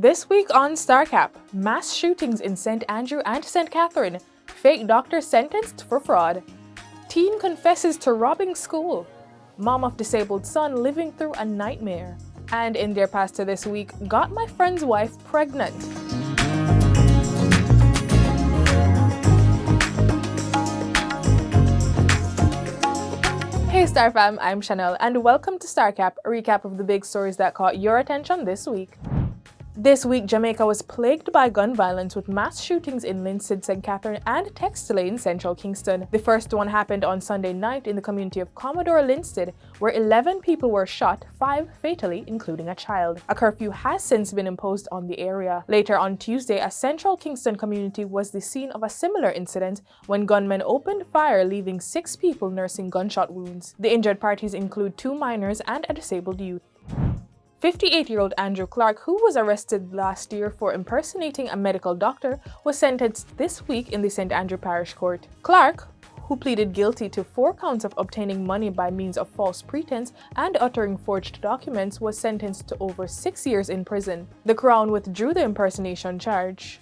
This week on Starcap, mass shootings in St. Andrew and St. Catherine, fake doctor sentenced for fraud, teen confesses to robbing school, mom of disabled son living through a nightmare, and in their pastor this week, got my friend's wife pregnant. Hey Star Fam, I'm Chanelle and welcome to Starcap, a recap of the big stories that caught your attention this week. This week, Jamaica was plagued by gun violence with mass shootings in Linstead, St. Catherine and Textile in central Kingston. The first one happened on Sunday night in the community of Commodore, Linstead, where 11 people were shot, 5 fatally, including a child. A curfew has since been imposed on the area. Later on Tuesday, a central Kingston community was the scene of a similar incident when gunmen opened fire, leaving 6 people nursing gunshot wounds. The injured parties include 2 minors and a disabled youth. 58-year-old Andrew Clark, who was arrested last year for impersonating a medical doctor, was sentenced this week in the St. Andrew Parish Court. Clark, who pleaded guilty to 4 counts of obtaining money by means of false pretense and uttering forged documents, was sentenced to over 6 years in prison. The Crown withdrew the impersonation charge.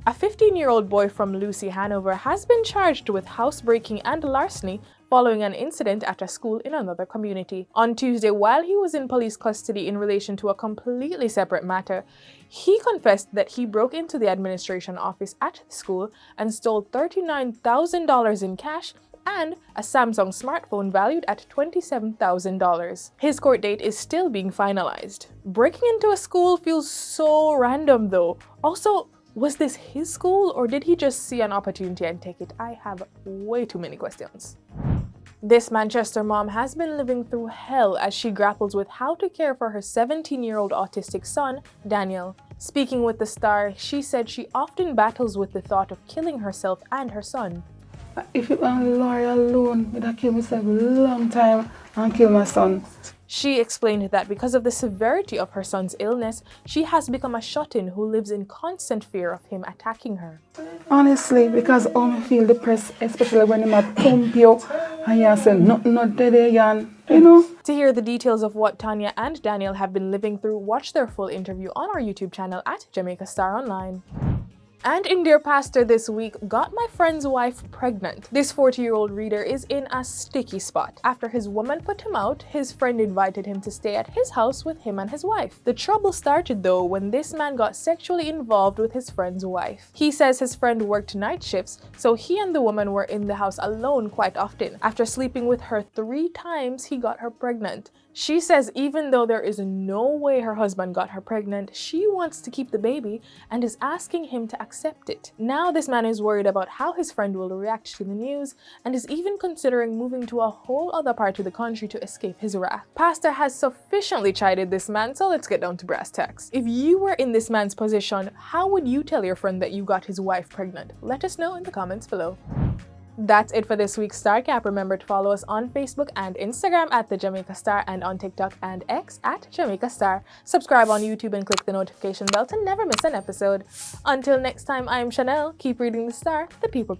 A 15-year-old boy from Lucy, Hanover, has been charged with housebreaking and larceny following an incident at a school in another community. On Tuesday, while he was in police custody in relation to a completely separate matter, he confessed that he broke into the administration office at the school and stole $39,000 in cash and a Samsung smartphone valued at $27,000. His court date is still being finalized. Breaking into a school feels so random though. Also, was this his school or did he just see an opportunity and take it? I have way too many questions. This Manchester mom has been living through hell as she grapples with how to care for her 17-year-old autistic son, Daniel. Speaking with The Star, she said she often battles with the thought of killing herself and her son. If it was Laurie alone, I'd have killed myself a long time and kill my son. She explained that because of the severity of her son's illness, she has become a shut-in who lives in constant fear of him attacking her. Honestly, because I feel depressed, especially when I'm at Pumpio and I say nothing not dead again, you know. To hear the details of what Tanya and Daniel have been living through, watch their full interview on our YouTube channel at Jamaica Star Online. And in Dear Pastor this week, got my friend's wife pregnant. This 40-year-old reader is in a sticky spot. After his woman put him out, his friend invited him to stay at his house with him and his wife. The trouble started though when this man got sexually involved with his friend's wife. He says his friend worked night shifts, so he and the woman were in the house alone quite often. After sleeping with her 3 times, he got her pregnant. She says even though there is no way her husband got her pregnant, she wants to keep the baby and is asking him to accept it. Now this man is worried about how his friend will react to the news and is even considering moving to a whole other part of the country to escape his wrath. Pastor has sufficiently chided this man, so let's get down to brass tacks. If you were in this man's position, how would you tell your friend that you got his wife pregnant? Let us know in the comments below. That's it for this week's Starcap. Remember to follow us on Facebook and Instagram at The Jamaica Star and on TikTok and X at Jamaica Star. Subscribe on YouTube and click the notification bell to never miss an episode. Until next time, I'm Chanelle. Keep reading the Star, the people.